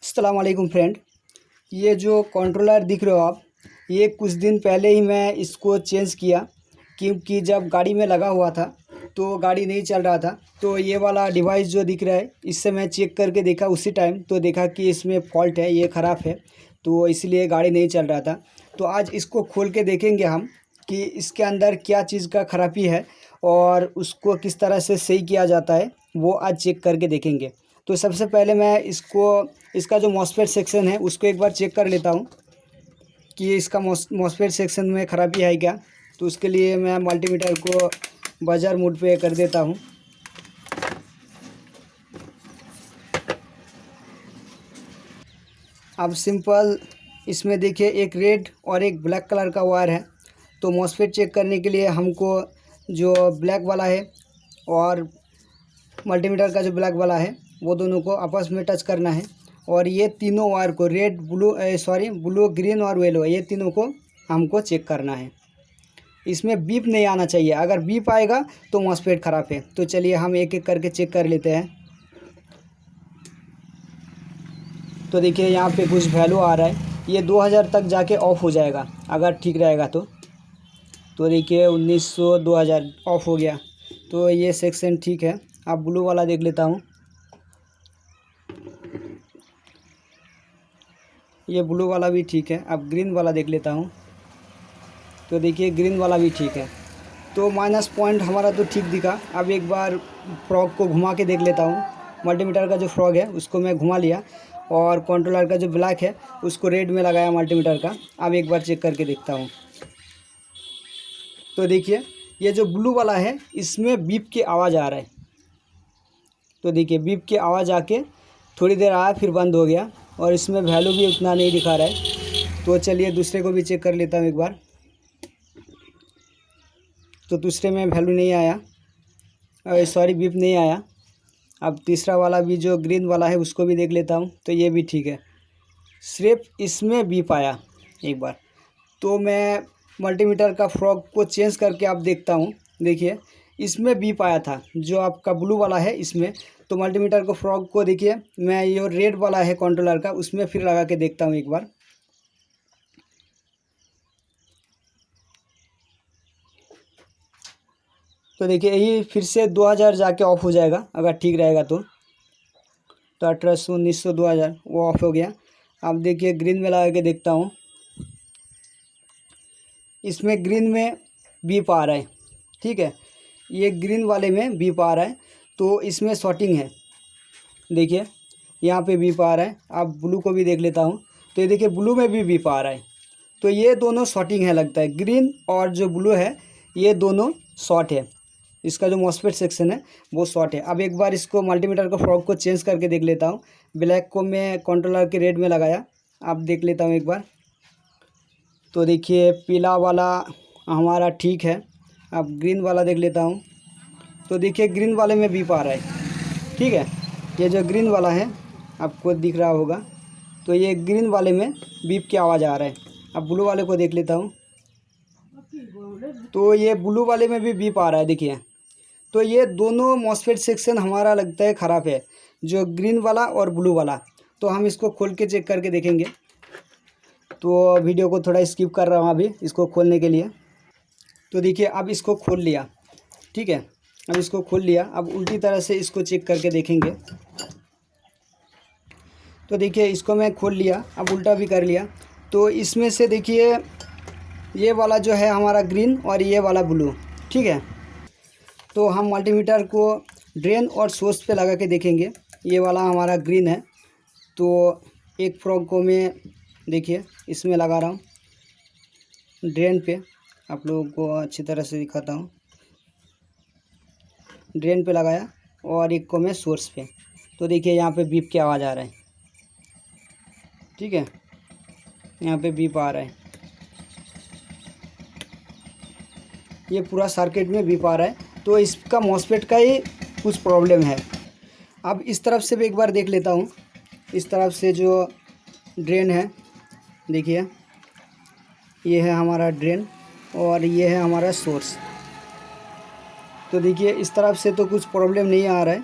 अस्सलाम वालेकुम फ्रेंड। ये जो कंट्रोलर दिख रहे हो आप, ये कुछ दिन पहले ही मैं इसको चेंज किया, क्योंकि जब गाड़ी में लगा हुआ था तो गाड़ी नहीं चल रहा था। तो ये वाला डिवाइस जो दिख रहा है, इससे मैं चेक करके देखा उसी टाइम, तो देखा कि इसमें फॉल्ट है, ये ख़राब है, तो इसलिए गाड़ी नहीं चल रहा था। तो आज इसको खोल के देखेंगे हम कि इसके अंदर क्या चीज़ का ख़राबी है और उसको किस तरह से सही किया जाता है, वो आज चेक करके देखेंगे। तो सबसे पहले मैं इसका जो मॉसफेट सेक्शन है उसको एक बार चेक कर लेता हूँ कि इसका मॉसफेट सेक्शन में ख़राबी है क्या। तो उसके लिए मैं मल्टीमीटर को बजर मोड पे कर देता हूँ। अब सिंपल इसमें देखिए एक रेड और एक ब्लैक कलर का वायर है। तो मॉसफेट चेक करने के लिए हमको जो ब्लैक वाला है और मल्टीमीटर का जो ब्लैक वाला है वो दोनों को आपस में टच करना है, और ये तीनों वायर को रेड ब्लू ग्रीन और येलो, ये तीनों को हमको चेक करना है। इसमें बीप नहीं आना चाहिए, अगर बीप आएगा तो मॉसफेट ख़राब है। तो चलिए हम एक एक करके चेक कर लेते हैं। तो देखिए यहाँ पे कुछ वैल्यू आ रहा है, ये 2000 तक जाके ऑफ़ हो जाएगा अगर ठीक रहेगा तो देखिए 1900 2000 ऑफ़ हो गया। तो ये सेक्शन ठीक है। अब ब्लू वाला देख लेता हूँ। ये ब्लू वाला भी ठीक है। अब ग्रीन वाला देख लेता हूँ। तो देखिए ग्रीन वाला भी ठीक है। तो माइनस पॉइंट हमारा तो ठीक दिखा। अब एक बार फ्रॉग को घुमा के देख लेता हूँ। मल्टीमीटर का जो फ्रॉग है उसको मैं घुमा लिया, और कंट्रोलर का जो ब्लैक है उसको रेड में लगाया मल्टीमीटर का। अब एक बार चेक करके देखता हूँ। तो देखिए ये जो ब्लू वाला है इसमें बीप की आवाज़ आ रहा है। तो देखिए बीप की आवाज़ आके थोड़ी देर आया फिर बंद हो गया, और इसमें वैल्यू भी उतना नहीं दिखा रहा है। तो चलिए दूसरे को भी चेक कर लेता हूँ एक बार। तो दूसरे में वैल्यू नहीं आया, बीप नहीं आया। अब तीसरा वाला भी जो ग्रीन वाला है उसको भी देख लेता हूँ। तो ये भी ठीक है, सिर्फ इसमें बीप आया एक बार। तो मैं मल्टीमीटर का फ्रॉग को चेंज करके आप देखता हूँ। देखिए इसमें बीप आया था जो आपका ब्लू वाला है इसमें। तो मल्टीमीटर को फ्रॉग को देखिए, मैं ये रेड वाला है कंट्रोलर का, उसमें फिर लगा के देखता हूँ एक बार। तो देखिए यही फिर से 2000 जाके ऑफ़ हो जाएगा अगर ठीक रहेगा तो 1800 1900 2000 वो ऑफ़ हो गया। अब देखिए ग्रीन में लगा के देखता हूँ। इसमें ग्रीन में बीप आ रहा है, ठीक है, ये ग्रीन वाले में बीप आ रहा है। तो इसमें शॉर्टिंग है। देखिए यहाँ पे बीप आ रहा है। अब ब्लू को भी देख लेता हूँ। तो ये देखिए ब्लू में भी बीप आ रहा है। तो ये दोनों शॉर्टिंग है लगता है, ग्रीन और जो ब्लू है ये दोनों शॉर्ट है। इसका जो मॉसफेट सेक्शन है वो शॉर्ट है। अब एक बार इसको मल्टीमीटर का फ्रॉग को चेंज करके देख लेता हूँ। ब्लैक को मैं कंट्रोलर के रेड में लगाया। अब देख लेता हूँ एक बार। तो देखिए पीला वाला हमारा ठीक है। अब ग्रीन वाला देख लेता हूँ। तो देखिए ग्रीन वाले में बीप आ रहा है, ठीक है, ये जो ग्रीन वाला है आपको दिख रहा होगा। तो ये ग्रीन वाले में बीप की आवाज़ आ रहा है। अब ब्लू वाले को देख लेता हूँ। तो ये ब्लू वाले में भी बीप आ रहा है, देखिए। तो ये दोनों मॉसफेट सेक्शन हमारा लगता है ख़राब है, जो ग्रीन वाला और ब्लू वाला। तो हम इसको खोल के चेक करके देखेंगे। तो वीडियो को थोड़ा स्किप कर रहा हूँ अभी इसको खोलने के लिए। तो देखिए अब इसको खोल लिया, ठीक है, अब इसको खोल लिया। अब उल्टी तरह से इसको चेक करके देखेंगे। तो देखिए इसको मैं खोल लिया, अब उल्टा भी कर लिया। तो इसमें से देखिए ये वाला जो है हमारा ग्रीन और ये वाला ब्लू, ठीक है। तो हम मल्टीमीटर को ड्रेन और सोर्स पे लगा के देखेंगे। ये वाला हमारा ग्रीन है। तो एक फ्रॉग को मैं देखिए इसमें लगा रहा हूँ ड्रेन पे, आप लोगों को अच्छी तरह से दिखाता हूँ। ड्रेन पे लगाया और एक को मैं सोर्स पे। तो देखिए यहाँ पे बीप की आवाज़ आ रहा है, ठीक है, यहाँ पे बीप आ रहा है। ये पूरा सर्किट में बीप आ रहा है। तो इसका मॉसफेट का ही कुछ प्रॉब्लम है। अब इस तरफ से भी एक बार देख लेता हूँ। इस तरफ से जो ड्रेन है, देखिए ये है हमारा ड्रेन और ये है हमारा सोर्स। तो देखिए इस तरफ से तो कुछ प्रॉब्लम नहीं आ रहा है।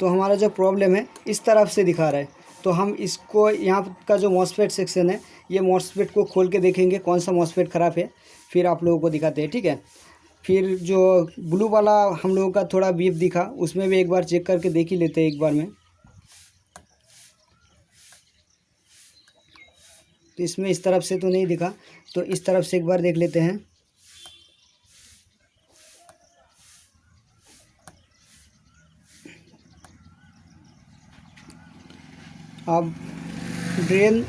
तो हमारा जो प्रॉब्लम है इस तरफ से दिखा रहा है। तो हम इसको यहाँ का जो मॉसफेट सेक्शन है, ये मॉसफेट को खोल के देखेंगे कौन सा मॉसफेट ख़राब है, फिर आप लोगों को दिखाते हैं, ठीक है। फिर जो ब्लू वाला हम लोगों का थोड़ा बीप दिखा, उसमें भी एक बार चेक करके देख ही लेते हैं एक बार में। तो इसमें इस तरफ से तो नहीं दिखा, तो इस तरफ से एक बार देख लेते हैं। अब ड्रेन,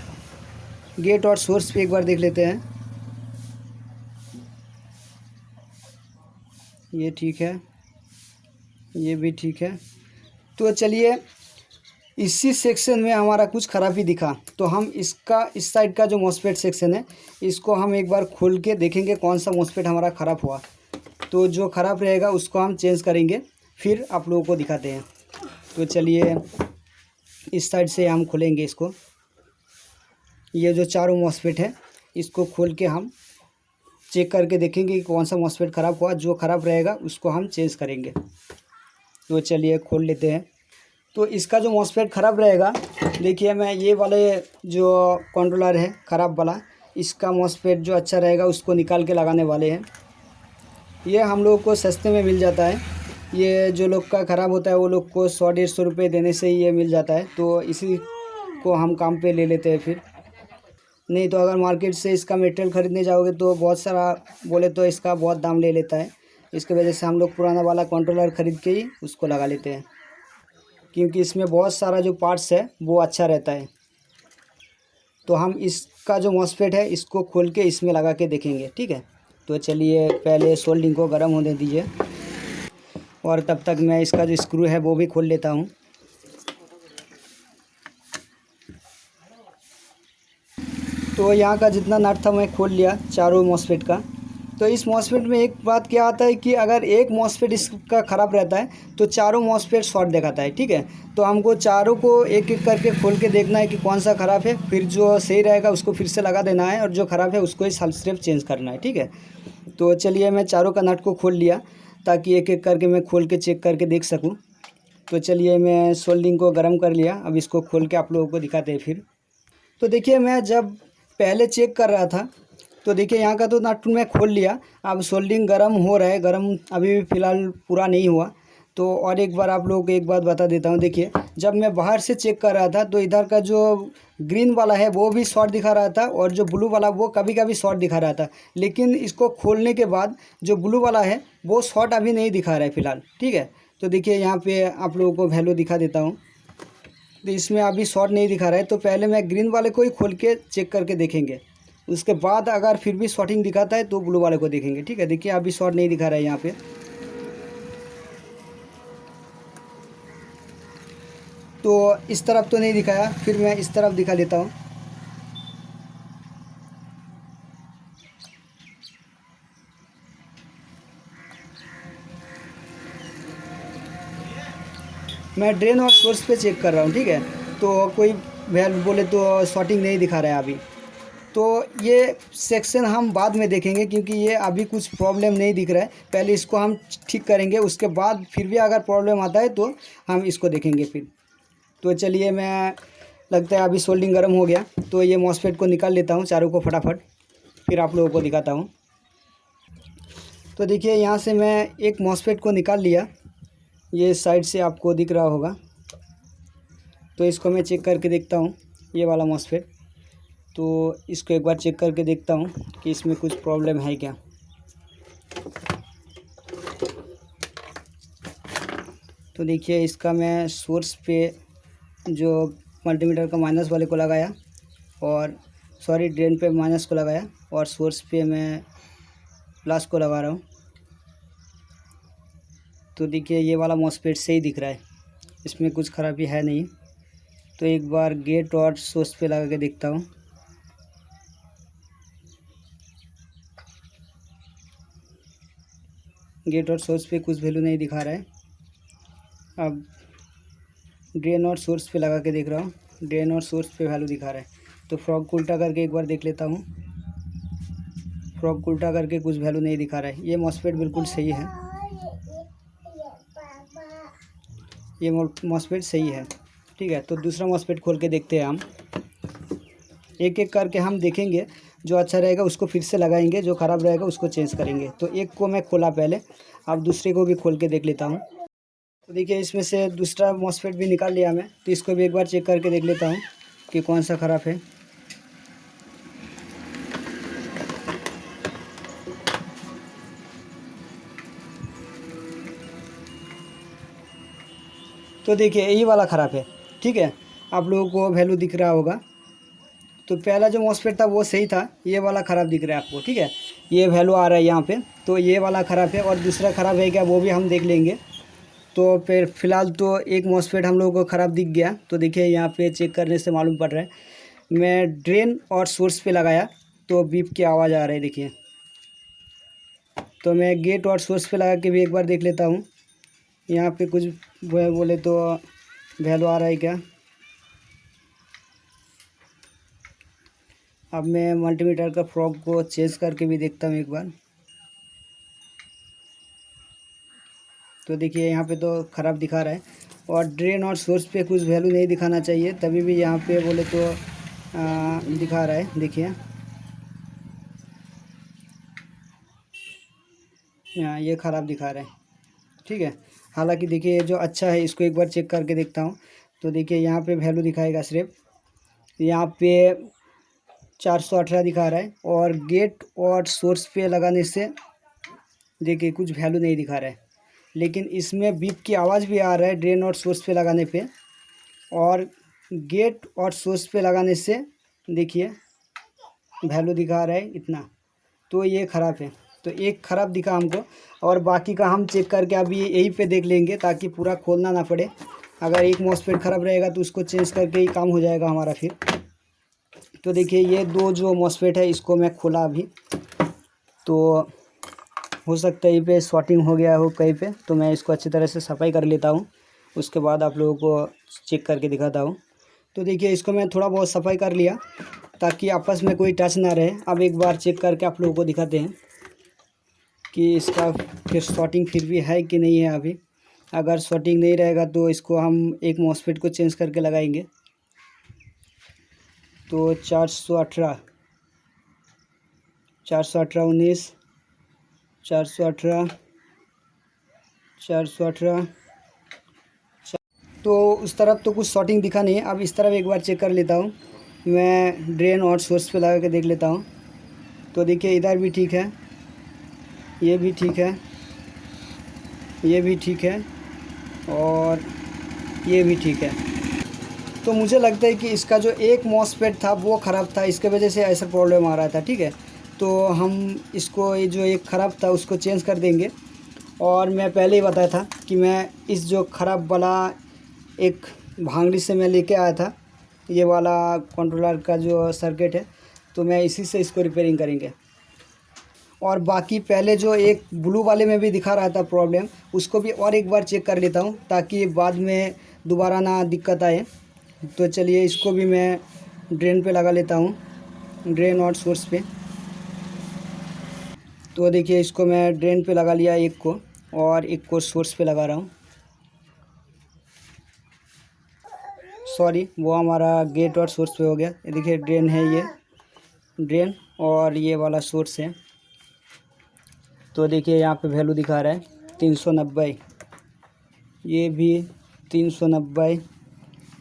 गेट और सोर्स पे एक बार देख लेते हैं। ये ठीक है, ये भी ठीक है। तो चलिए, इसी सेक्शन में हमारा कुछ खराबी दिखा, तो हम इसका इस साइड का जो मॉसफेट सेक्शन है, इसको हम एक बार खोल के देखेंगे कौन सा मॉसफेट हमारा ख़राब हुआ। तो जो ख़राब रहेगा उसको हम चेंज करेंगे, फिर आप लोगों को दिखाते हैं। तो चलिए, इस साइड से हम खोलेंगे इसको। ये जो चारों मॉसफेट है, इसको खोल के हम चेक करके देखेंगे कि कौन सा मॉसफेट ख़राब हुआ। जो ख़राब रहेगा उसको हम चेंज करेंगे। तो चलिए खोल लेते हैं। तो इसका जो मॉसफेट ख़राब रहेगा, देखिए मैं ये वाले जो कंट्रोलर है ख़राब वाला, इसका मॉसफेट जो अच्छा रहेगा उसको निकाल के लगाने वाले हैं। ये हम लोग को सस्ते में मिल जाता है। ये जो लोग का ख़राब होता है वो लोग को 100-150 रुपये देने से ही ये मिल जाता है। तो इसी को हम काम पे ले लेते हैं। फिर नहीं तो अगर मार्केट से इसका मटेरियल ख़रीदने जाओगे तो बहुत सारा बोले तो इसका बहुत दाम ले लेता है। इसकी वजह से हम लोग पुराना वाला कंट्रोलर ख़रीद के ही उसको लगा लेते हैं, क्योंकि इसमें बहुत सारा जो पार्ट्स है वो अच्छा रहता है। तो हम इसका जो मॉसफेट है इसको खोल के इसमें लगा के देखेंगे, ठीक है। तो चलिए, पहले सोल्डिंग को गर्म होने दीजिए, और तब तक मैं इसका जो स्क्रू है वो भी खोल लेता हूँ। तो यहाँ का जितना नट था मैं खोल लिया चारों मॉसफेट का। तो इस मॉसफेट में एक बात क्या आता है कि अगर एक मॉसफेट इसका ख़राब रहता है तो चारों मॉसफेट शॉर्ट दिखाता है, ठीक है। तो हमको चारों को एक एक करके खोल के देखना है कि कौन सा ख़राब है, फिर जो सही रहेगा उसको फिर से लगा देना है, और जो ख़राब है उसको ही सिर्फ चेंज करना है, ठीक है। तो चलिए, मैं चारों का नट को खोल लिया ताकि एक एक करके मैं खोल के चेक करके देख सकूँ। तो चलिए, मैं सोल्डिंग को गर्म कर लिया, अब इसको खोल के आप लोगों को दिखाते हैं फिर। तो देखिए, मैं जब पहले चेक कर रहा था तो देखिए यहाँ का तो नट मैं खोल लिया। अब सोल्डिंग गर्म हो रहा है, गर्म अभी भी फ़िलहाल पूरा नहीं हुआ। तो और एक बार आप लोगों को एक बात बता देता हूँ। देखिए, जब मैं बाहर से चेक कर रहा था तो इधर का जो ग्रीन वाला है वो भी शॉर्ट दिखा रहा था, और जो ब्लू वाला वो कभी कभी शॉर्ट दिखा रहा था। लेकिन इसको खोलने के बाद जो ब्लू वाला है वो शॉर्ट अभी नहीं दिखा रहा है फ़िलहाल, ठीक है। तो देखिए, यहाँ पर आप लोगों को वैल्यू दिखा देता हूँ। तो इसमें अभी शॉर्ट नहीं दिखा रहा है, तो पहले मैं ग्रीन वाले को ही खोल के चेक करके देखेंगे। उसके बाद अगर फिर भी शॉर्टिंग दिखाता है तो ब्लू वाले को देखेंगे, ठीक है। देखिए, अभी शॉर्ट नहीं दिखा रहा है यहाँ पे। तो इस तरफ तो नहीं दिखाया, फिर मैं इस तरफ दिखा लेता हूँ। मैं ड्रेन और सोर्स पे चेक कर रहा हूँ, ठीक है। तो कोई वैल्यू बोले तो शॉर्टिंग नहीं दिखा रहा है अभी। तो ये सेक्शन हम बाद में देखेंगे, क्योंकि ये अभी कुछ प्रॉब्लम नहीं दिख रहा है। पहले इसको हम ठीक करेंगे, उसके बाद फिर भी अगर प्रॉब्लम आता है तो हम इसको देखेंगे फिर। तो चलिए, मैं लगता है अभी सोल्डिंग गर्म हो गया, तो ये मॉसफेट को निकाल लेता हूँ चारों को फटाफट, फिर आप लोगों को दिखाता हूँ। तो देखिए, यहाँ से मैं एक मॉसफेट को निकाल लिया, ये साइड से आपको दिख रहा होगा। तो इसको मैं चेक करके देखता हूँ, ये वाला मॉसफेट। तो इसको एक बार चेक करके देखता हूँ कि इसमें कुछ प्रॉब्लम है क्या। तो देखिए, इसका मैं सोर्स पे जो मल्टीमीटर का माइनस वाले को लगाया, और सॉरी ड्रेन पे माइनस को लगाया, और सोर्स पे मैं प्लस को लगा रहा हूँ। तो देखिए, ये वाला मॉसफेट सही दिख रहा है, इसमें कुछ ख़राबी है नहीं। तो एक बार गेट और सोर्स पे लगा के देखता हूँ। गेट और सोर्स पे कुछ वैल्यू नहीं दिखा रहा है। अब ड्रेन और सोर्स पे लगा के देख रहा हूँ, ड्रेन और सोर्स पे वैल्यू दिखा रहा है। तो फ्रॉग को उल्टा करके एक बार देख लेता हूँ। फ्रॉग को उल्टा करके कुछ वैल्यू नहीं दिखा रहा है। ये मॉसफेट बिल्कुल सही है। ये मॉस्फेट सही है, ठीक है। तो दूसरा मॉस्फेट खोल के देखते हैं हम, एक एक करके हम देखेंगे, जो अच्छा रहेगा उसको फिर से लगाएंगे, जो ख़राब रहेगा उसको चेंज करेंगे। तो एक को मैं खोला पहले, अब दूसरे को भी खोल के देख लेता हूँ। तो देखिए इसमें से दूसरा मॉस्फेट भी निकाल लिया मैं, तो इसको भी एक बार चेक करके देख लेता हूँ कि कौन सा ख़राब है। तो देखिए यही वाला ख़राब है, ठीक है। आप लोगों को वैल्यू दिख रहा होगा। तो पहला जो मॉस्फेट था वो सही था, ये वाला ख़राब दिख रहा है आपको, ठीक है। ये वैल्यू आ रहा है यहाँ पे, तो ये वाला ख़राब है। और दूसरा ख़राब है क्या, वो भी हम देख लेंगे। तो फिर फ़िलहाल तो एक मॉस्फेट हम लोगों को ख़राब दिख गया। तो देखिए यहाँ पे चेक करने से मालूम पड़ रहा है, मैं ड्रेन और सोर्स पे लगाया तो बीप की आवाज़ आ रही है, देखिए। तो मैं गेट और सोर्स पे लगा के भी एक बार देख लेता हूँ, यहाँ पे कुछ बोले तो वैल्यू आ रहा है क्या। अब मैं मल्टीमीटर का फ्रॉग को चेंज करके भी देखता हूँ एक बार। तो देखिए यहाँ पे तो ख़राब दिखा रहा है, और ड्रेन और सोर्स पे कुछ वैल्यू नहीं दिखाना चाहिए, तभी भी यहाँ पे बोले तो दिखा रहा है, देखिए। यहाँ ये ख़राब दिखा रहा है, ठीक है। हालांकि देखिए ये जो अच्छा है इसको एक बार चेक करके देखता हूँ। तो देखिए यहाँ पे वैल्यू दिखाएगा सिर्फ, यहाँ पे 418 दिखा रहा है, और गेट और सोर्स पे लगाने से देखिए कुछ वैल्यू नहीं दिखा रहा है। लेकिन इसमें बीप की आवाज़ भी आ रहा है ड्रेन और सोर्स पे लगाने पे, और गेट और सोर्स पे लगाने से देखिए वैल्यू दिखा रहा है इतना। तो ये ख़राब है, तो एक ख़राब दिखा हमको, और बाकी का हम चेक करके अभी यहीं पे देख लेंगे ताकि पूरा खोलना ना पड़े। अगर एक मॉस्फेट ख़राब रहेगा तो उसको चेंज करके ही काम हो जाएगा हमारा फिर। तो देखिए ये दो जो मॉस्फेट है इसको मैं खोला अभी, तो हो सकता है ये पे शॉर्टिंग हो गया हो कहीं पे, तो मैं इसको अच्छी तरह से सफाई कर लेता हूँ, उसके बाद आप लोगों को चेक करके दिखाता हूँ। तो देखिए इसको मैं थोड़ा बहुत सफाई कर लिया ताकि आपस में कोई टच ना रहे। अब एक बार चेक करके आप लोगों को दिखाते हैं कि इसका फिर शॉर्टिंग फिर भी है कि नहीं है अभी। अगर शॉर्टिंग नहीं रहेगा तो इसको हम एक मॉस्फेट को चेंज करके लगाएंगे। तो 418 19 418 418। तो उस तरफ तो कुछ शॉर्टिंग दिखा नहीं है। अब इस तरफ एक बार चेक कर लेता हूँ, मैं ड्रेन और सोर्स पे लगा के देख लेता हूँ। तो देखिए इधर भी ठीक है, ये भी ठीक है, ये भी ठीक है, और ये भी ठीक है। तो मुझे लगता है कि इसका जो एक मॉस्फेट था वो ख़राब था, इसके वजह से ऐसा प्रॉब्लम आ रहा था, ठीक है। तो हम इसको ये जो एक ख़राब था उसको चेंज कर देंगे। और मैं पहले ही बताया था कि मैं इस जो ख़राब वाला एक भांगड़ी से मैं लेके आया था, ये वाला कंट्रोलर का जो सर्किट है, तो मैं इसी से इसको रिपेयरिंग करेंगे। और बाकी पहले जो एक ब्लू वाले में भी दिखा रहा था प्रॉब्लम, उसको भी और एक बार चेक कर लेता हूँ ताकि बाद में दोबारा ना दिक्कत आए। तो चलिए इसको भी मैं ड्रेन पे लगा लेता हूँ, ड्रेन और सोर्स पे। तो देखिए इसको मैं ड्रेन पे लगा लिया एक को, और एक को सोर्स पे लगा रहा हूँ। सॉरी, वो हमारा गेट और सोर्स पे हो गया। ये देखिए ड्रेन है, ये ड्रेन और ये वाला सोर्स है। तो देखिए यहाँ पे वैल्यू दिखा रहा है 390, ये भी 390,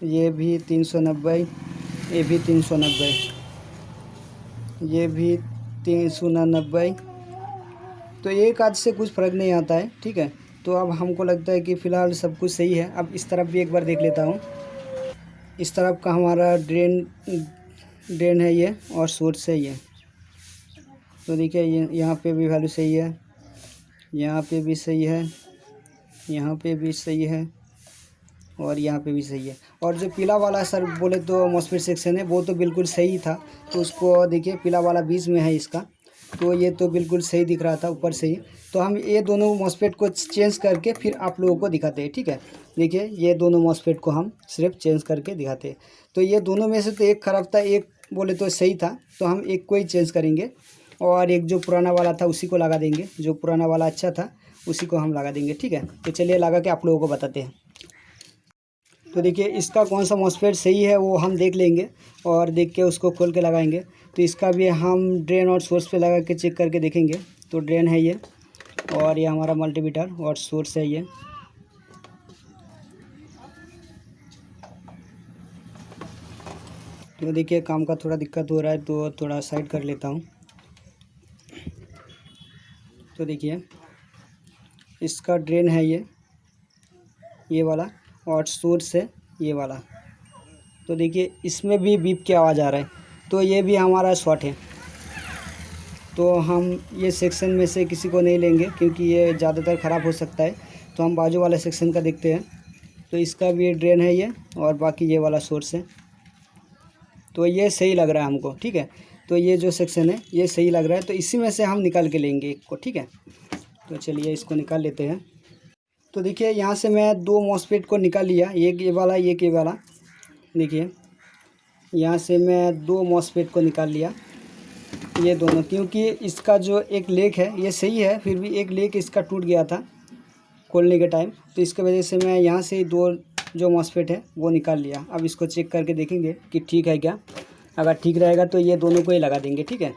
ये भी 390, ये भी 390, ये भी 390। तो एक आध से कुछ फ़र्क नहीं आता है, ठीक है। तो अब हमको लगता है कि फ़िलहाल सब कुछ सही है। अब इस तरफ भी एक बार देख लेता हूँ। इस तरफ का हमारा ड्रेन है ये, और सोर्स है ये। तो देखिए यहाँ पे भी वैल्यू सही है, यहाँ पे भी सही है, यहाँ पे भी सही है, और यहाँ पे भी सही है। और जो पीला वाला सर बोले तो मॉस्फेट सेक्शन है, वो तो बिल्कुल सही था। तो उसको देखिए पीला वाला बीच में है इसका, तो ये तो बिल्कुल सही दिख रहा था ऊपर से ही। तो हम ये दोनों मॉस्फेट को चेंज करके फिर आप लोगों को दिखाते हैं, ठीक है। देखिए ये दोनों मॉस्फेट को हम सिर्फ चेंज करके दिखाते हैं। तो ये दोनों में से तो एक ख़राब था, एक बोले तो सही था, तो हम एक को ही चेंज करेंगे, और एक जो पुराना वाला था उसी को लगा देंगे। जो पुराना वाला अच्छा था उसी को हम लगा देंगे, ठीक है। तो चलिए लगा के आप लोगों को बताते हैं। तो देखिए इसका कौन सा मॉसफेट सही है वो हम देख लेंगे और देख के उसको खोल के लगाएंगे। तो इसका भी हम ड्रेन और सोर्स पे लगा के चेक करके देखेंगे। तो ड्रेन है ये और ये हमारा मल्टीमीटर और सोर्स है ये। तो देखिए काम का थोड़ा दिक्कत हो रहा है तो थोड़ा साइड कर लेता हूँ। तो देखिए इसका ड्रेन है ये वाला और सोर्स है ये वाला। तो देखिए इसमें भी बीप की आवाज़ आ रहा है, तो ये भी हमारा शॉर्ट है। तो हम ये सेक्शन में से किसी को नहीं लेंगे क्योंकि ये ज़्यादातर ख़राब हो सकता है। तो हम बाजू वाले सेक्शन का देखते हैं। तो इसका भी ड्रेन है ये और बाकी ये वाला सोर्स है। तो ये सही लग रहा है हमको, ठीक है। तो ये जो सेक्शन है ये सही लग रहा है, तो इसी में से हम निकाल के लेंगे एक को, ठीक है। तो चलिए इसको निकाल लेते हैं। तो देखिए यहाँ से मैं 2 मॉसफेट को निकाल लिया, एक ये वाला एक ये वाला। देखिए यहाँ से मैं 2 मॉसफेट को निकाल लिया, ये दोनों, क्योंकि इसका जो एक लेग है ये सही है, फिर भी एक लेग इसका टूट गया था खोलने के टाइम। तो इसके वजह से मैं यहाँ से 2 जो मॉसफेट है वो निकाल लिया। अब इसको चेक करके देखेंगे कि ठीक है क्या। अगर ठीक रहेगा तो ये दोनों को ही लगा देंगे, ठीक है।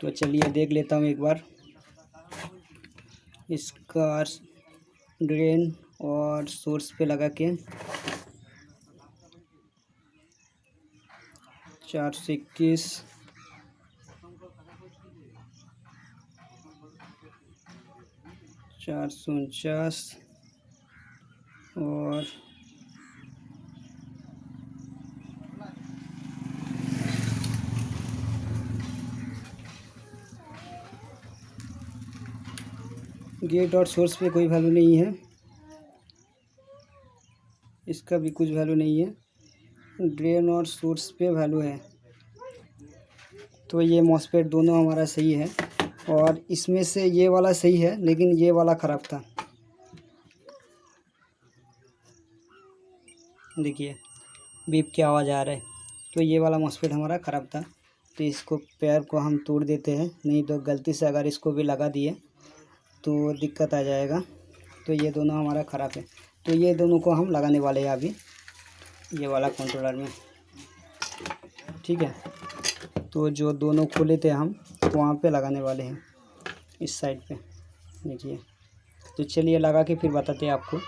तो चलिए देख लेता हूँ एक बार इसका ड्रेन और सोर्स पे लगा के 421 449 और गेट और सोर्स पे कोई वैल्यू नहीं है, इसका भी कुछ वैल्यू नहीं है। ड्रेन और सोर्स पे वैल्यू है। तो ये मॉसफेट दोनों हमारा सही है और इसमें से ये वाला सही है लेकिन ये वाला ख़राब था। देखिए बीप की आवाज़ आ रहा है, तो ये वाला मॉसफेट हमारा ख़राब था। तो इसको पैर को हम तोड़ देते हैं, नहीं तो गलती से अगर इसको भी लगा दिए तो दिक्कत आ जाएगा। तो ये दोनों हमारा ख़राब है, तो ये दोनों को हम लगाने वाले हैं अभी ये वाला कंट्रोलर में, ठीक है। तो जो दोनों खोले थे हम वहाँ पे लगाने वाले हैं, इस साइड पे, देखिए। तो चलिए लगा के फिर बताते हैं आपको।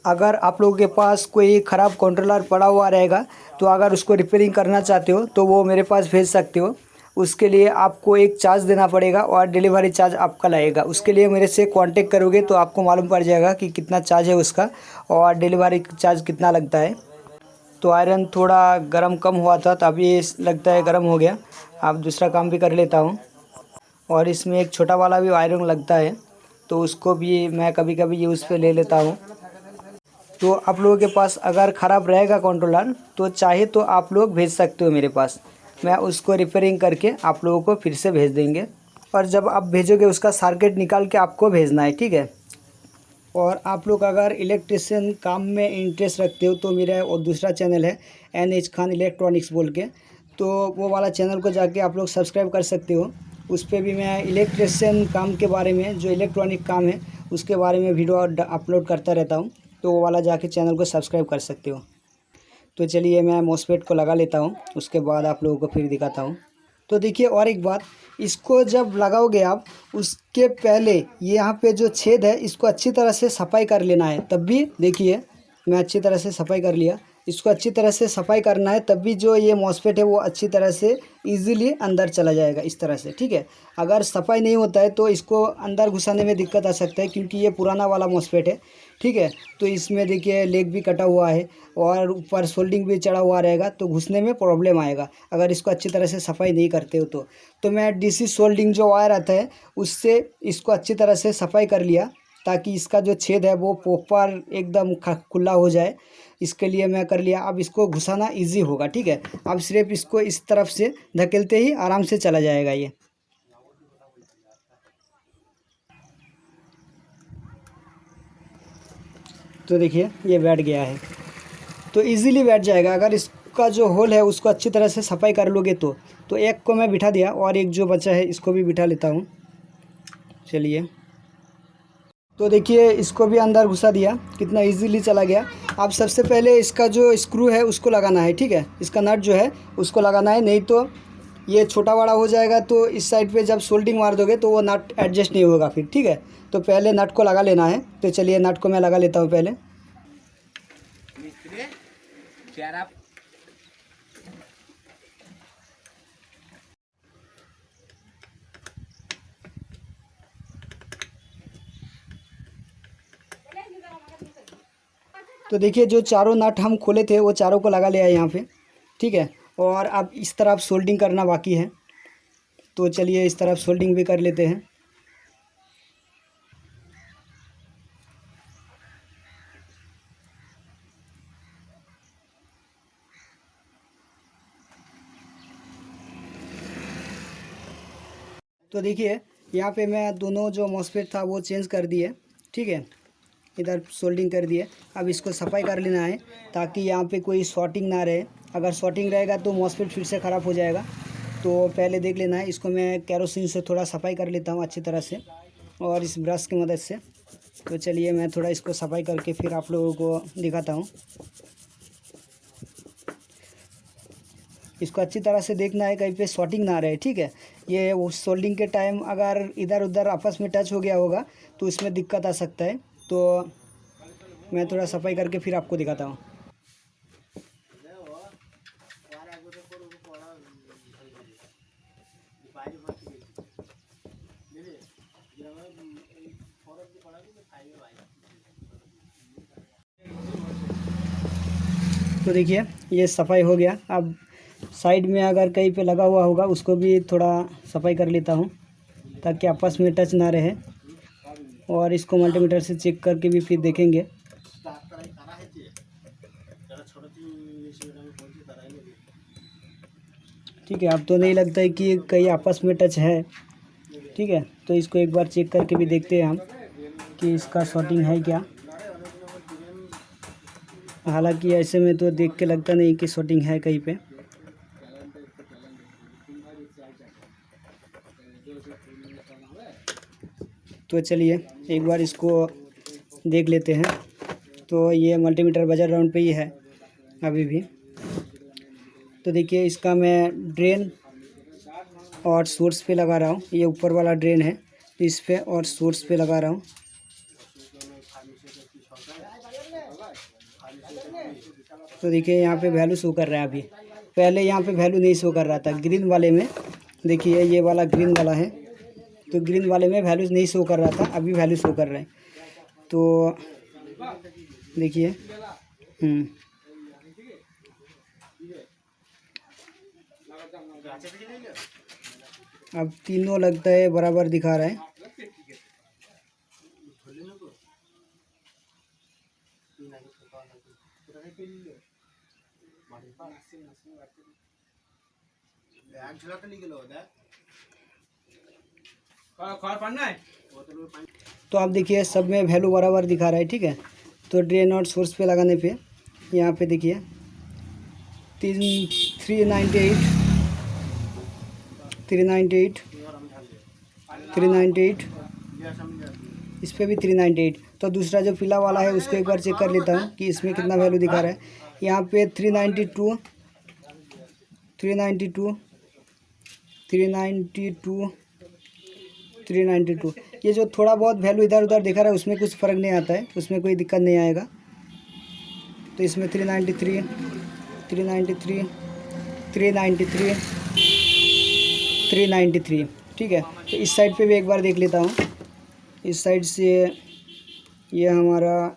अगर आप लोगों के पास कोई ख़राब कंट्रोलर पड़ा हुआ रहेगा तो अगर उसको रिपेयरिंग करना चाहते हो तो वो मेरे पास भेज सकते हो। उसके लिए आपको एक चार्ज देना पड़ेगा और डिलीवरी चार्ज आपका लगेगा। उसके लिए मेरे से कांटेक्ट करोगे तो आपको मालूम पड़ जाएगा कि कितना चार्ज है उसका और डिलीवरी चार्ज कितना लगता है। तो आयरन थोड़ा गर्म कम हुआ था तो अभी लगता है गर्म हो गया। अब दूसरा काम भी कर लेता हूँ। और इसमें एक छोटा वाला भी आयरन लगता है तो उसको भी मैं कभी कभी यूज़ पे ले लेता हूँ। तो आप लोगों के पास अगर ख़राब रहेगा कंट्रोलर तो चाहे तो आप लोग भेज सकते हो मेरे पास, मैं उसको रिपेयरिंग करके आप लोगों को फिर से भेज देंगे। और जब आप भेजोगे उसका सर्किट निकाल के आपको भेजना है, ठीक है। और आप लोग अगर इलेक्ट्रिशियन काम में इंटरेस्ट रखते हो तो मेरा और दूसरा चैनल है NH खान इलेक्ट्रॉनिक्स बोल के, तो वो वाला चैनल को जाके आप लोग सब्सक्राइब कर सकते हो। उस पर भी मैं इलेक्ट्रिशियन काम के बारे में, जो इलेक्ट्रॉनिक काम है उसके बारे में वीडियो अपलोड करता रहता हूँ। तो वो वाला जाके चैनल को सब्सक्राइब कर सकते हो। तो चलिए मैं मॉसफेट को लगा लेता हूँ, उसके बाद आप लोगों को फिर दिखाता हूँ। तो देखिए और एक बात, इसको जब लगाओगे आप उसके पहले ये यहाँ पे जो छेद है इसको अच्छी तरह से सफाई कर लेना है। तब भी देखिए मैं अच्छी तरह से सफाई कर लिया, इसको अच्छी तरह से सफाई करना है, तब भी जो ये मॉसफेट है वो अच्छी तरह से इजीली अंदर चला जाएगा इस तरह से, ठीक है। अगर सफाई नहीं होता है तो इसको अंदर घुसाने में दिक्कत आ सकता है क्योंकि ये पुराना वाला मॉसफेट है, ठीक है। तो इसमें देखिए लेग भी कटा हुआ है और ऊपर सोल्डिंग भी चढ़ा हुआ रहेगा तो घुसने में प्रॉब्लम आएगा अगर इसको अच्छी तरह से सफाई नहीं करते हो तो मैं DC सोल्डिंग जो वायर आता है उससे इसको अच्छी तरह से सफाई कर लिया ताकि इसका जो छेद है वो प्रॉपर एकदम खुला हो जाए। इसके लिए मैं कर लिया। अब इसको घुसाना इजी होगा, ठीक है। अब सिर्फ इसको इस तरफ से धकेलते ही आराम से चला जाएगा ये। तो देखिए ये बैठ गया है, तो इजीली बैठ जाएगा अगर इसका जो होल है उसको अच्छी तरह से सफाई कर लोगे तो एक को मैं बिठा दिया और एक जो बचा है इसको भी बिठा लेता हूँ। चलिए तो देखिए इसको भी अंदर घुसा दिया, कितना इजीली चला गया। अब सबसे पहले इसका जो स्क्रू है उसको लगाना है, ठीक है। इसका नट जो है उसको लगाना है, नहीं तो ये छोटा बड़ा हो जाएगा तो इस साइड पे जब सोल्डिंग मार दोगे तो वो नट एडजस्ट नहीं होगा फिर, ठीक है। तो पहले नट को लगा लेना है। तो चलिए नट को मैं लगा लेता हूँ पहले। तो देखिए जो चारों नट हम खोले थे वो चारों को लगा लिया है यहाँ पे, ठीक है। और अब इस तरफ सोल्डिंग करना बाकी है, तो चलिए इस तरफ सोल्डिंग भी कर लेते हैं। तो देखिए यहाँ पे मैं दोनों जो मॉसफेट था वो चेंज कर दिए, ठीक है। इधर सोल्डिंग कर दिए। अब इसको सफाई कर लेना है ताकि यहाँ पे कोई शॉर्टिंग ना रहे। अगर शॉर्टिंग रहेगा तो मॉसफेट फिर से ख़राब हो जाएगा। तो पहले देख लेना है। इसको मैं केरोसिन से थोड़ा सफाई कर लेता हूँ अच्छी तरह से, और इस ब्रश की मदद से। तो चलिए मैं थोड़ा इसको सफाई करके फिर आप लोगों को दिखाता हूँ। इसको अच्छी तरह से देखना है कहीं पे शॉर्टिंग ना रहे, ठीक है। ये उस सोल्डिंग के टाइम अगर इधर उधर आपस में टच हो गया होगा तो इसमें दिक्कत आ सकता है। तो मैं थोड़ा सफाई करके फिर आपको दिखाता हूँ। तो देखिए ये सफाई हो गया। अब साइड में अगर कहीं पे लगा हुआ होगा उसको भी थोड़ा सफाई कर लेता हूँ ताकि आपस में टच ना रहे। और इसको मल्टीमीटर से चेक करके भी फिर देखेंगे। ठीक है, अब तो नहीं लगता है कि कहीं आपस में टच है, ठीक है। तो इसको एक बार चेक करके भी देखते हैं हम कि इसका शॉर्टिंग है क्या। हालांकि ऐसे में तो देख के लगता नहीं कि शॉर्टिंग है कहीं पे। तो चलिए एक बार इसको देख लेते हैं। तो ये मल्टीमीटर बजर राउंड पे ही है अभी भी। तो देखिए इसका मैं ड्रेन और सोर्स पे लगा रहा हूँ। ये ऊपर वाला ड्रेन है तो इस पे और सोर्स पे लगा रहा हूँ। तो देखिए यहाँ पे वैल्यू शो कर रहा है अभी। पहले यहाँ पे वैल्यू नहीं शो कर रहा था ग्रीन वाले में। देखिए ये वाला ग्रीन वाला है, तो ग्रीन वाले में वैल्यू नहीं शो कर रहा था, अभी वैल्यू शो कर रहा है। तो देखिए अब तीनों लगता है बराबर दिखा रहा है। तो आप देखिए सब में वैल्यू बराबर दिखा रहा है, ठीक है। तो ड्रेन और सोर्स पे लगाने पे यहाँ पे देखिए 398 398 398, इस पर भी 398। तो दूसरा जो पीला वाला है उसको एक बार चेक कर लेता हूँ कि इसमें कितना वैल्यू दिखा रहा है। यहाँ पे 392 392 392 392। ये जो थोड़ा बहुत वैल्यू इधर उधर दिखा रहा है उसमें कुछ फ़र्क नहीं आता है, उसमें कोई दिक्कत नहीं आएगा। तो इसमें 393 393 393 393, ठीक है। तो इस साइड पे भी एक बार देख लेता हूँ। इस साइड से ये हमारा,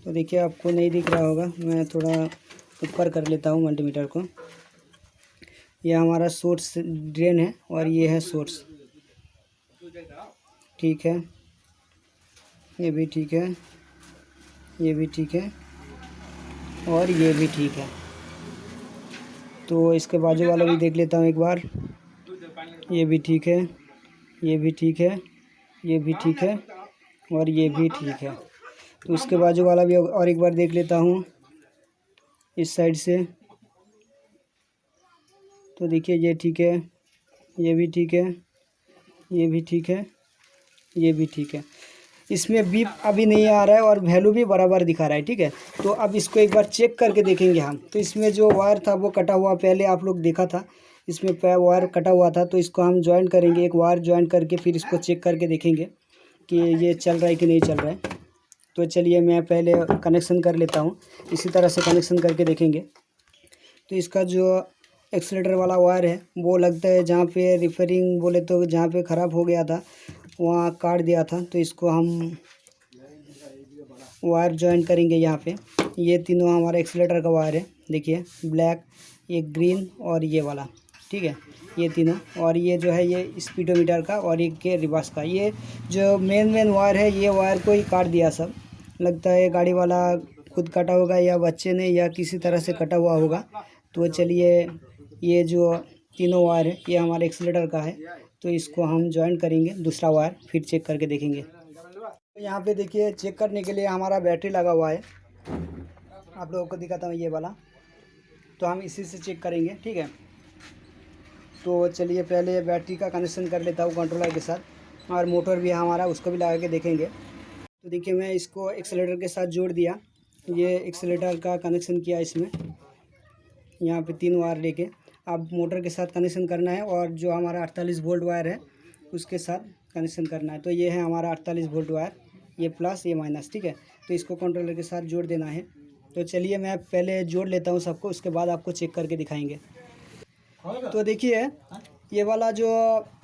तो देखिए आपको नहीं दिख रहा होगा, मैं थोड़ा ऊपर कर लेता हूँ मल्टीमीटर को। ये हमारा सोर्स ड्रेन है और ये है सोर्स, ठीक है। ये भी ठीक है, ये भी ठीक है और ये भी ठीक है। तो इसके बाजू वाला भी देख लेता हूँ एक बार। ये भी ठीक है, ये भी ठीक है, ये भी ठीक है और ये भी ठीक है। तो उसके बाजू वाला भी और एक बार देख लेता हूँ इस साइड से। तो देखिए ये ठीक है, ये भी ठीक है, ये भी ठीक है ये भी ठीक है। इसमें बीप अभी नहीं आ रहा है और वैल्यू भी बराबर दिखा रहा है, ठीक है। तो अब इसको एक बार चेक करके देखेंगे हम। तो इसमें जो वायर था वो कटा हुआ पहले आप लोग देखा था, इसमें वायर कटा हुआ था। तो इसको हम ज्वाइन करेंगे, एक वायर ज्वाइन करके फिर इसको चेक करके देखेंगे कि ये चल रहा है कि नहीं चल रहा है। तो चलिए मैं पहले कनेक्शन कर लेता हूँ, इसी तरह से कनेक्शन करके देखेंगे। तो इसका जो एक्सीलेटर वाला वायर है वो लगता है जहाँ पे रिपेयरिंग बोले तो जहाँ पे ख़राब हो गया था वहाँ काट दिया था। तो इसको हम वायर ज्वाइन करेंगे यहाँ पे। ये तीनों हमारा एक्सीलेटर का वायर है, देखिए ब्लैक, ये ग्रीन और ये वाला, ठीक है, ये तीनों। और ये जो है ये स्पीडोमीटर का और एक के रिवर्स का। ये जो मेन वायर है ये वायर को ही काट दिया सब, लगता है गाड़ी वाला खुद कटा होगा या बच्चे ने या किसी तरह से कटा हुआ होगा। तो चलिए ये जो तीनों वायर है ये हमारे एक्सीलेटर का है, तो इसको हम ज्वाइन करेंगे दूसरा वायर, फिर चेक करके देखेंगे। तो यहाँ पे देखिए चेक करने के लिए हमारा बैटरी लगा हुआ है, आप लोगों को दिखाता हूँ ये वाला। तो हम इसी से चेक करेंगे, ठीक है। तो चलिए पहले बैटरी का कनेक्शन कर लेता हूँ कंट्रोलर के साथ, और मोटर भी है हमारा, उसको भी लगा के देखेंगे। तो देखिए मैं इसको एक्सीलेटर के साथ जोड़ दिया, ये एक्सीलेटर का कनेक्शन किया इसमें, यहाँ पे 3 वायर लेके। अब मोटर के साथ कनेक्शन करना है और जो हमारा 48 वोल्ट वायर है उसके साथ कनेक्शन करना है। तो ये है हमारा 48 वोल्ट वायर, ये प्लस ये माइनस, ठीक है। तो इसको कंट्रोलर के साथ जोड़ देना है। तो चलिए मैं पहले जोड़ लेता हूँ सबको, उसके बाद आपको चेक करके दिखाएंगे। तो देखिए ये वाला जो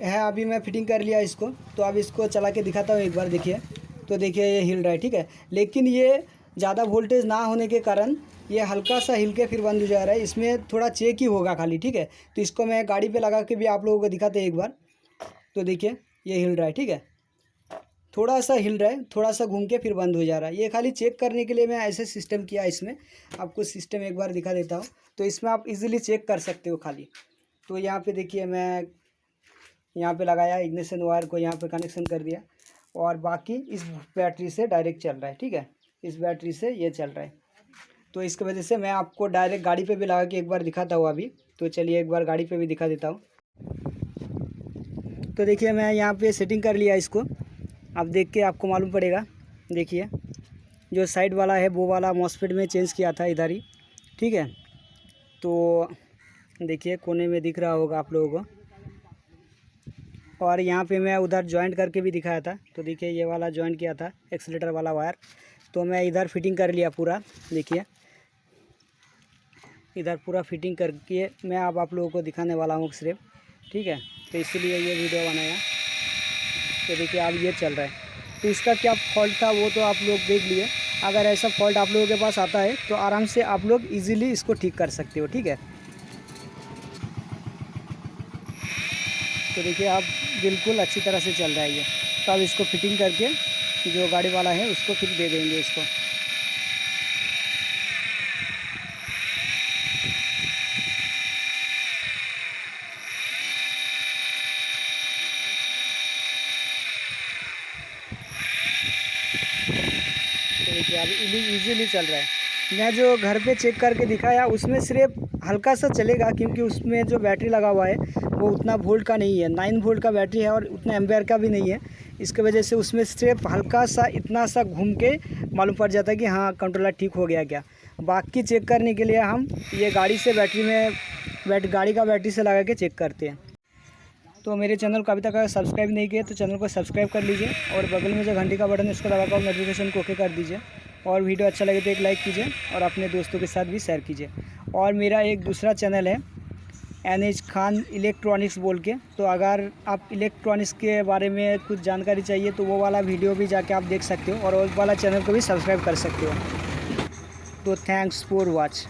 है अभी मैं फिटिंग कर लिया इसको। तो अब इसको चला के दिखाता हूँ एक बार, देखिए। तो देखिए ये हिल रहा है, ठीक है, लेकिन ये ज़्यादा वोल्टेज ना होने के कारण ये हल्का सा हिल के फिर बंद हो जा रहा है। इसमें थोड़ा चेक ही होगा खाली, ठीक है। तो इसको मैं गाड़ी पे लगा के भी आप लोगों को दिखाते हैं एक बार। तो देखिए ये हिल रहा है, ठीक है, थोड़ा सा हिल रहा है, थोड़ा सा घूम के फिर बंद हो जा रहा है। ये खाली चेक करने के लिए मैं ऐसे सिस्टम किया इसमें, आपको सिस्टम एक बार दिखा देता हूँ। तो इसमें आप इजीली चेक कर सकते हो खाली। तो यहाँ पे देखिए मैं यहाँ पे लगाया इग्निशन वायर को, यहाँ पे कनेक्शन कर दिया, और बाकी इस बैटरी से डायरेक्ट चल रहा है, ठीक है, इस बैटरी से ये चल रहा है। तो इसकी वजह से मैं आपको डायरेक्ट गाड़ी पे भी लगा के एक बार दिखाता हूँ अभी। तो चलिए एक बार गाड़ी पे भी दिखा देता हूँ। तो देखिए मैं यहाँ पे सेटिंग कर लिया इसको, अब देख के आपको मालूम पड़ेगा। देखिए जो साइड वाला है वो वाला मॉसफेट में चेंज किया था इधर ही, ठीक है। तो देखिए कोने में दिख रहा होगा आप लोगों को, और यहाँ पे मैं उधर जॉइंट करके भी दिखाया था। तो देखिए ये वाला जॉइंट किया था एक्सीलेटर वाला वायर, तो मैं इधर फिटिंग कर लिया पूरा। देखिए इधर पूरा फिटिंग करके मैं अब आप लोगों को दिखाने वाला हूँ सिर्फ, ठीक है। तो इसीलिए ये वीडियो बनाया। तो देखिए अब ये चल रहा है। तो इसका क्या फॉल्ट था वो तो आप लोग देख लिए। अगर ऐसा फॉल्ट आप लोगों के पास आता है तो आराम से आप लोग इजीली इसको ठीक कर सकते हो, ठीक है। तो देखिए अब बिल्कुल अच्छी तरह से चल रहा है ये। तो अब इसको फिटिंग करके जो गाड़ी वाला है उसको फिर दे देंगे इसको। तो देखिए अब इजीली चल रहा है। मैं जो घर पे चेक करके दिखाया उसमें सिर्फ हल्का सा चलेगा, क्योंकि उसमें जो बैटरी लगा हुआ है वो उतना वोल्ट का नहीं है, 9 वोल्ट का बैटरी है और उतना एम्पेयर का भी नहीं है। इसके वजह से उसमें सिर्फ हल्का सा इतना सा घूम के मालूम पड़ जाता है कि हाँ कंट्रोलर ठीक हो गया क्या। बाकी चेक करने के लिए हम ये गाड़ी से बैटरी में गाड़ी का बैटरी से लगा के चेक करते हैं। तो मेरे चैनल को अभी तक अगर सब्सक्राइब नहीं किया तो चैनल को सब्सक्राइब कर लीजिए, और बगल में जो घंटी का बटन है उसको दबाकर नोटिफिकेशन को ओके कर दीजिए। और वीडियो अच्छा लगे तो एक लाइक कीजिए और अपने दोस्तों के साथ भी शेयर कीजिए। और मेरा एक दूसरा चैनल है NH खान इलेक्ट्रॉनिक्स बोल के, तो अगर आप इलेक्ट्रॉनिक्स के बारे में कुछ जानकारी चाहिए तो वो वाला वीडियो भी जाके आप देख सकते हो, और उस वाला चैनल को भी सब्सक्राइब कर सकते हो। तो थैंक्स फॉर वॉच।